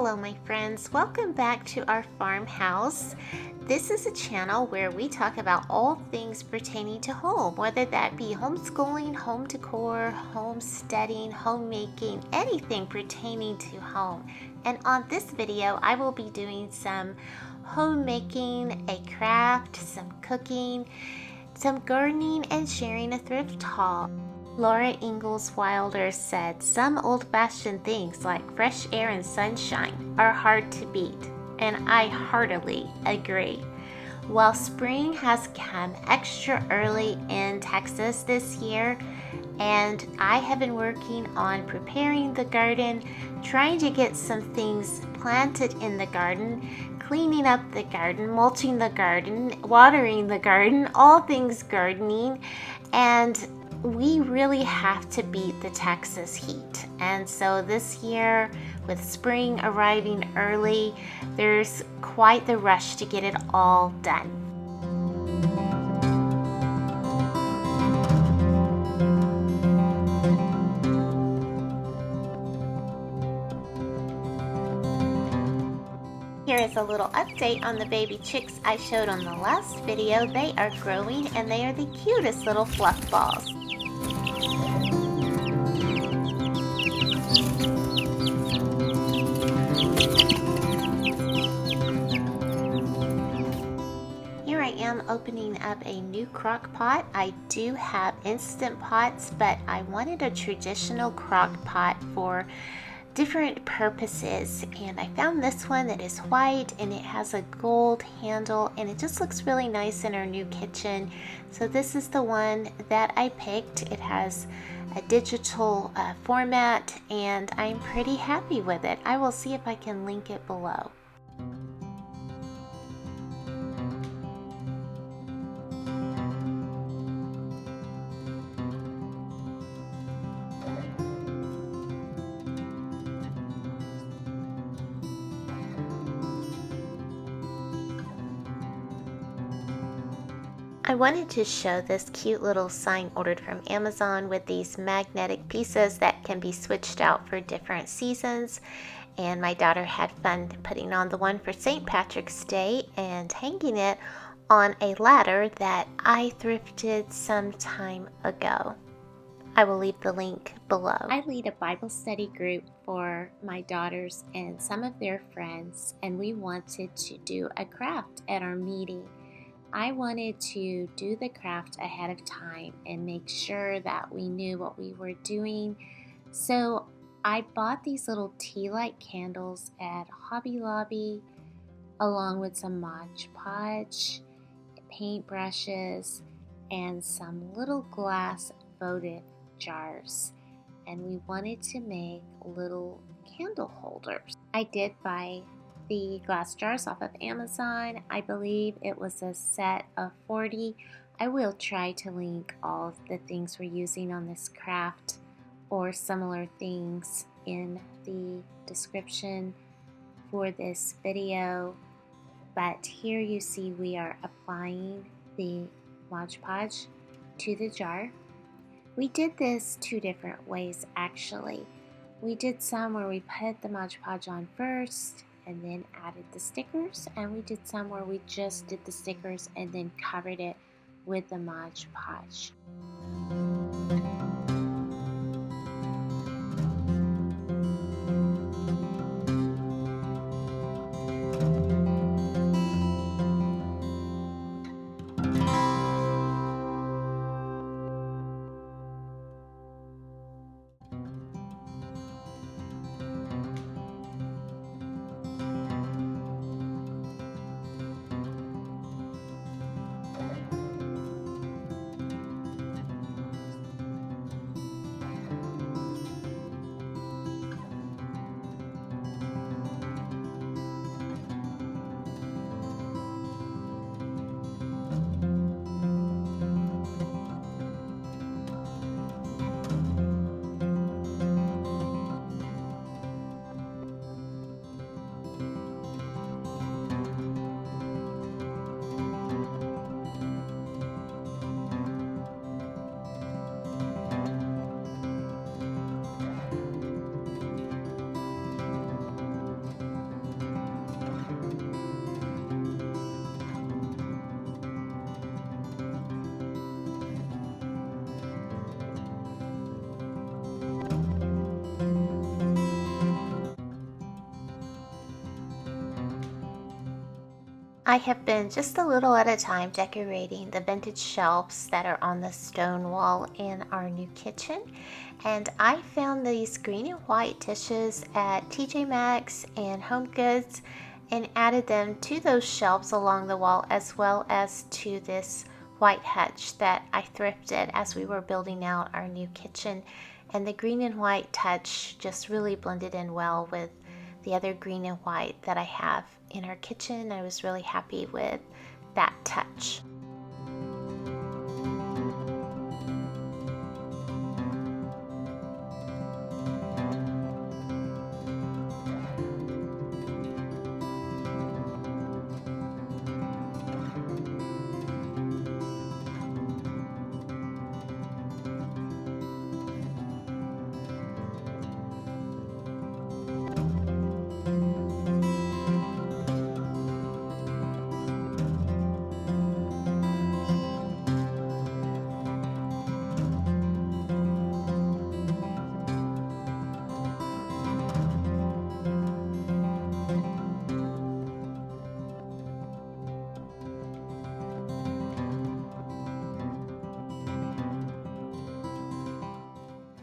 Hello my friends, welcome back to our farmhouse. This is a channel where we talk about all things pertaining to home, whether that be homeschooling, home decor, homesteading, homemaking, anything pertaining to home. And on this video, I will be doing some homemaking, a craft, some cooking, some gardening, and sharing a thrift haul. Laura Ingalls Wilder said, "Some old-fashioned things like fresh air and sunshine are hard to beat," and I heartily agree. While spring has come extra early in Texas this year, and I have been working on preparing the garden, trying to get some things planted in the garden, cleaning up the garden, mulching the garden, watering the garden, all things gardening, and we really have to beat the Texas heat. And so this year, with spring arriving early, there's quite the rush to get it all done. Here is a little update on the baby chicks I showed on the last video. They are growing and they are the cutest little fluff balls. Here I am opening up a new crock pot. I do have instant pots, but I wanted a traditional crock pot for different purposes, and I found this one that is white and it has a gold handle and it just looks really nice in our new kitchen. So this is the one that I picked. It has a digital format and I'm pretty happy with it. I will see if I can link it below. I wanted to show this cute little sign ordered from Amazon with these magnetic pieces that can be switched out for different seasons. And my daughter had fun putting on the one for St. Patrick's Day and hanging it on a ladder that I thrifted some time ago. I will leave the link below. I lead a Bible study group for my daughters and some of their friends, and we wanted to do a craft at our meeting. I wanted to do the craft ahead of time and make sure that we knew what we were doing. So I bought these little tea light candles at Hobby Lobby, along with some Mod Podge, paint brushes, and some little glass votive jars. And we wanted to make little candle holders. I did buy the glass jars off of Amazon. I believe it was a set of 40. I will try to link all of the things we're using on this craft or similar things in the description for this video. But here you see we are applying the Mod Podge to the jar. We did this two different ways actually. We did some where we put the Mod Podge on first and then added the stickers, and we did some where we just did the stickers and then covered it with the Mod Podge. I have been just a little at a time decorating the vintage shelves that are on the stone wall in our new kitchen. And I found these green and white dishes at TJ Maxx and Home Goods and added them to those shelves along the wall, as well as to this white hutch that I thrifted as we were building out our new kitchen. And the green and white touch just really blended in well with the other green and white that I have in our kitchen. I was really happy with that touch.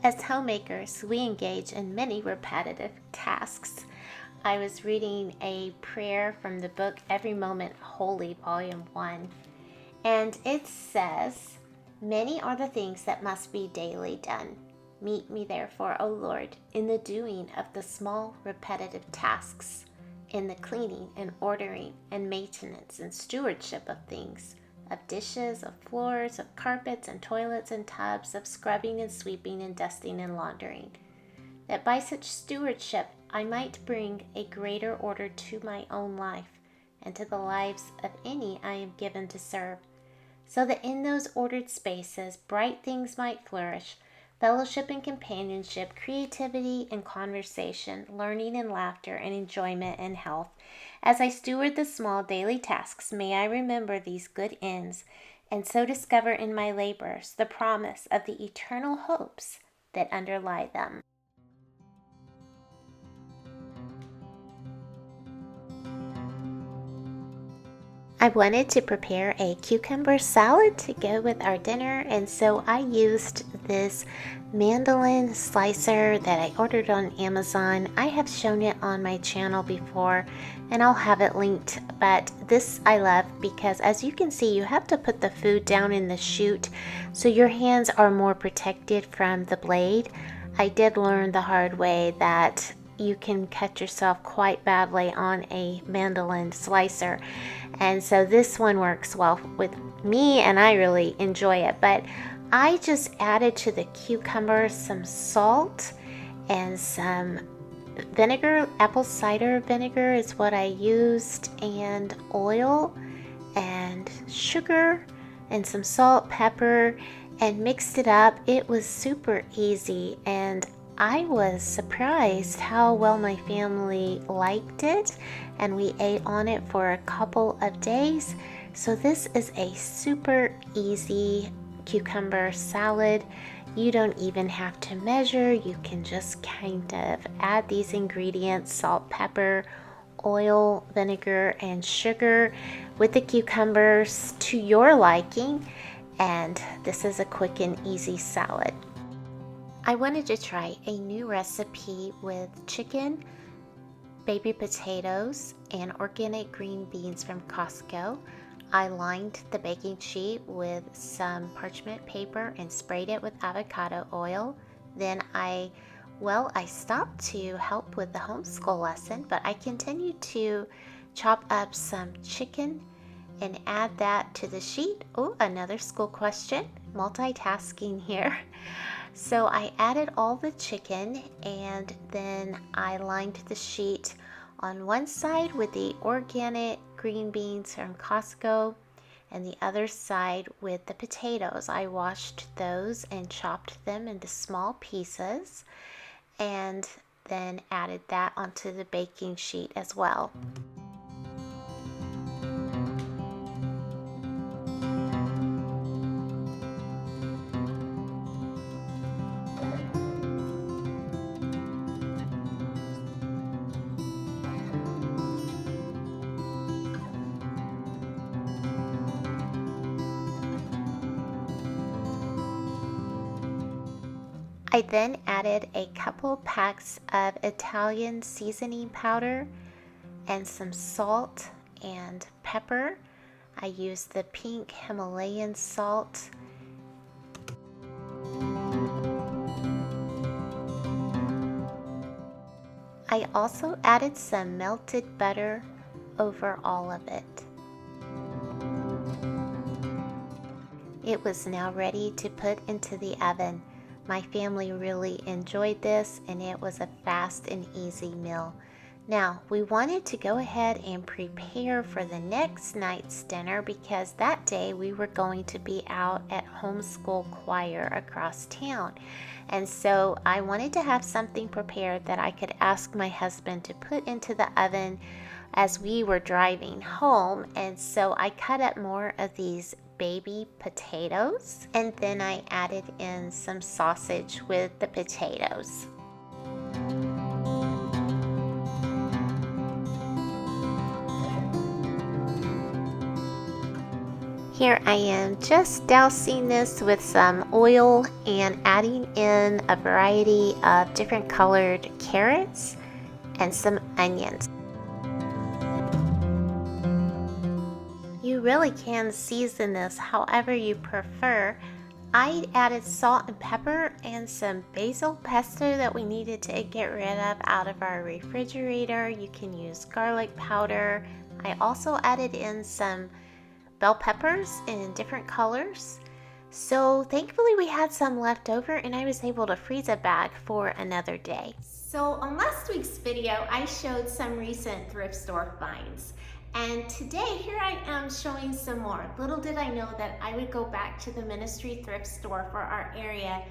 As homemakers, we engage in many repetitive tasks. I was reading a prayer from the book Every Moment Holy, Volume 1, and it says, "Many are the things that must be daily done. Meet me therefore, O Lord, in the doing of the small repetitive tasks, in the cleaning and ordering and maintenance and stewardship of things, of dishes, of floors, of carpets and toilets and tubs, of scrubbing and sweeping and dusting and laundering, that by such stewardship I might bring a greater order to my own life and to the lives of any I am given to serve, so that in those ordered spaces bright things might flourish, fellowship and companionship, creativity and conversation, learning and laughter and enjoyment and health. As I steward the small daily tasks, may I remember these good ends, and so discover in my labors the promise of the eternal hopes that underlie them." I wanted to prepare a cucumber salad to go with our dinner, and so I used this mandolin slicer that I ordered on Amazon. I have shown it on my channel before, and I'll have it linked, but this I love because, as you can see, you have to put the food down in the chute so your hands are more protected from the blade. I did learn the hard way that you can cut yourself quite badly on a mandolin slicer, and so this one works well with me and I really enjoy it. But I just added to the cucumber some salt and some vinegar. Apple cider vinegar is what I used, and oil and sugar and some salt, pepper, and mixed it up. It was super easy, and I was surprised how well my family liked it, and we ate on it for a couple of days. So this is a super easy cucumber salad. You don't even have to measure. You can just kind of add these ingredients: salt, pepper, oil, vinegar, and sugar with the cucumbers to your liking. And this is a quick and easy salad. I wanted to try a new recipe with chicken, baby potatoes, and organic green beans from Costco. I lined the baking sheet with some parchment paper and sprayed it with avocado oil. Then I stopped to help with the homeschool lesson, but I continued to chop up some chicken and add that to the sheet. Oh, another school question, multitasking here. So I added all the chicken, and then I lined the sheet on one side with the organic green beans from Costco and the other side with the potatoes. I washed those and chopped them into small pieces, and then added that onto the baking sheet as well. I then added a couple packs of Italian seasoning powder and some salt and pepper. I used the pink Himalayan salt. I also added some melted butter over all of it. It was now ready to put into the oven. My family really enjoyed this, and it was a fast and easy meal. Now, we wanted to go ahead and prepare for the next night's dinner because that day we were going to be out at homeschool choir across town. And so I wanted to have something prepared that I could ask my husband to put into the oven as we were driving home. And so I cut up more of these baby potatoes, and then I added in some sausage with the potatoes. Here I am just dousing this with some oil and adding in a variety of different colored carrots and some onions. You really can season this however you prefer. I added salt and pepper and some basil pesto that we needed to get rid of out of our refrigerator. You can use garlic powder. I also added in some bell peppers in different colors. So thankfully we had some left over and I was able to freeze a bag for another day. So on last week's video, I showed some recent thrift store finds. And today, here I am showing some more. Little did I know that I would go back to the Ministry thrift store for our area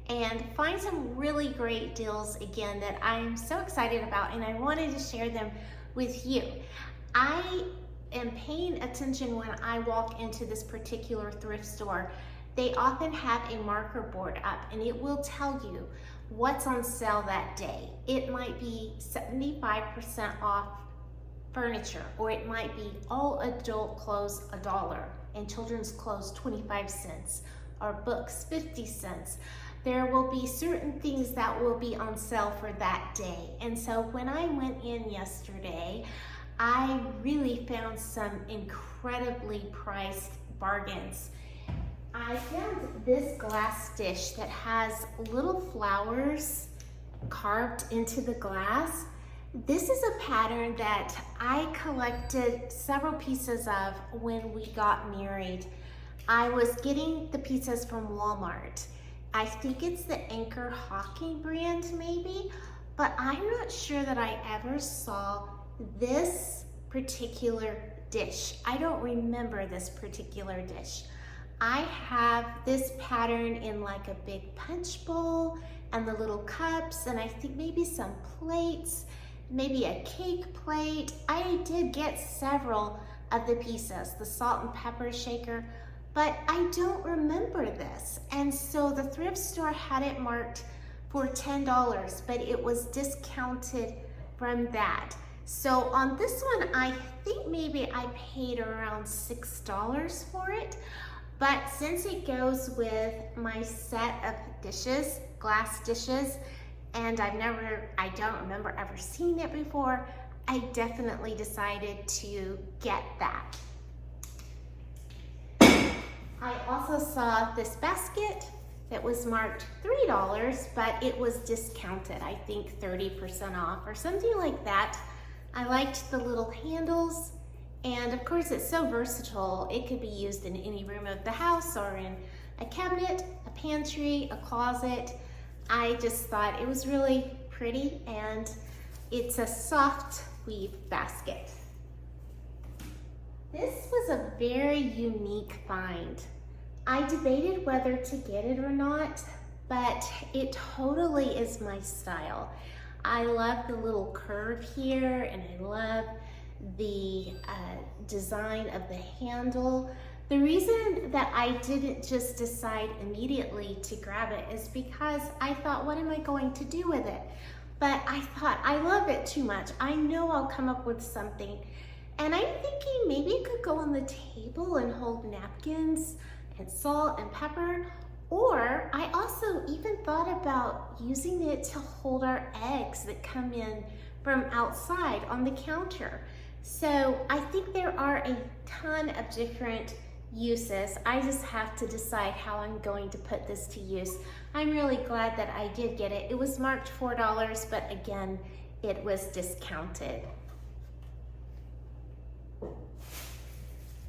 and find some really great deals again that I'm so excited about, and I wanted to share them with you. I am paying attention when I walk into this particular thrift store. They often have a marker board up and it will tell you what's on sale that day. It might be 75% off furniture, or it might be all adult clothes $1 and children's clothes 25 cents, or books 50 cents. There will be certain things that will be on sale for that day. And so when I went in yesterday, I really found some incredibly priced bargains. I found this glass dish that has little flowers carved into the glass. This is a pattern that I collected several pieces of when we got married. I was getting the pieces from Walmart. I think it's the Anchor Hawking brand maybe, but I'm not sure that I ever saw this particular dish. I don't remember this particular dish. I have this pattern in like a big punch bowl and the little cups, and I think maybe some plates, maybe a cake plate. I did get several of the pieces, the salt and pepper shaker, but I don't remember this. And so the thrift store had it marked for $10, but it was discounted from that. So on this one, I think maybe I paid around $6 for it. But since it goes with my set of dishes, glass dishes, and I don't remember ever seeing it before, I definitely decided to get that. I also saw this basket that was marked $3, but it was discounted, I think 30% off or something like that. I liked the little handles, and of course it's so versatile. It could be used in any room of the house or in a cabinet, a pantry, a closet. I just thought it was really pretty, and it's a soft weave basket. This was a very unique find. I debated whether to get it or not, but it totally is my style. I love the little curve here, and I love the design of the handle. The reason that I didn't just decide immediately to grab it is because I thought, what am I going to do with it? But I thought, I love it too much. I know I'll come up with something. And I'm thinking maybe it could go on the table and hold napkins and salt and pepper. Or I also even thought about using it to hold our eggs that come in from outside on the counter. So I think there are a ton of different uses. I just have to decide how I'm going to put this to use. I'm really glad that I did get it. It was marked $4, but again, it was discounted.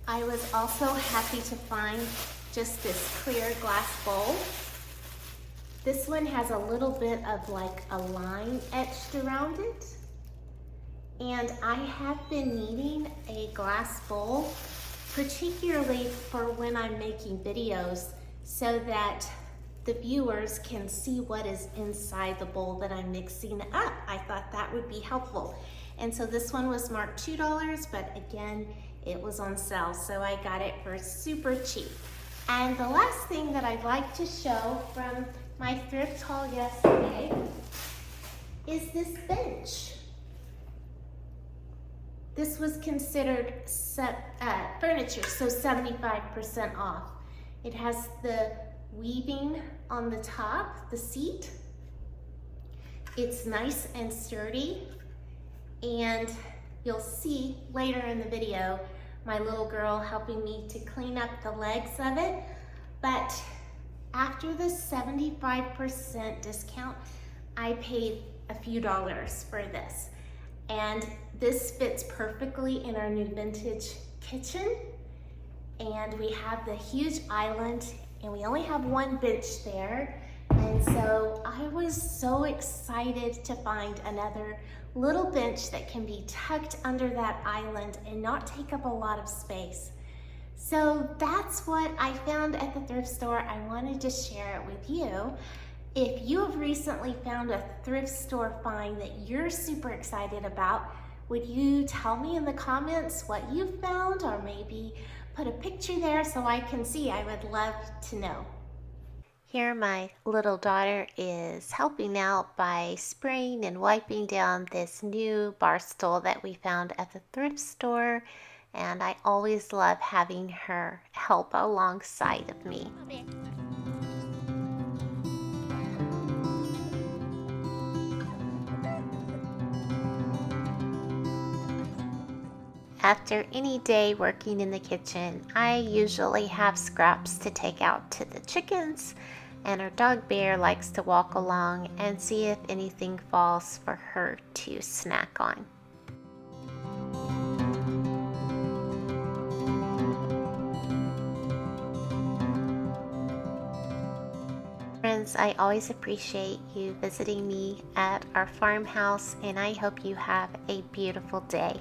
I was also happy to find just this clear glass bowl. This one has a little bit of like a line etched around it. And I have been needing a glass bowl, particularly for when I'm making videos, so that the viewers can see what is inside the bowl that I'm mixing up. I thought that would be helpful. And so this one was marked $2, but again, it was on sale, so I got it for super cheap. And the last thing that I'd like to show from my thrift haul yesterday is this bench. This was considered furniture, so 75% off. It has the weaving on the top, the seat. It's nice and sturdy, and you'll see later in the video my little girl helping me to clean up the legs of it. But after the 75% discount, I paid a few dollars for this. And this fits perfectly in our new vintage kitchen. And we have the huge island, and we only have one bench there. And so I was so excited to find another little bench that can be tucked under that island and not take up a lot of space. So that's what I found at the thrift store. I wanted to share it with you. If you have recently found a thrift store find that you're super excited about, would you tell me in the comments what you found, or maybe put a picture there so I can see? I would love to know. Here my little daughter is helping out by spraying and wiping down this new bar stool that we found at the thrift store, and I always love having her help alongside of me. After any day working in the kitchen, I usually have scraps to take out to the chickens, and our dog Bear likes to walk along and see if anything falls for her to snack on. Friends, I always appreciate you visiting me at our farmhouse, and I hope you have a beautiful day.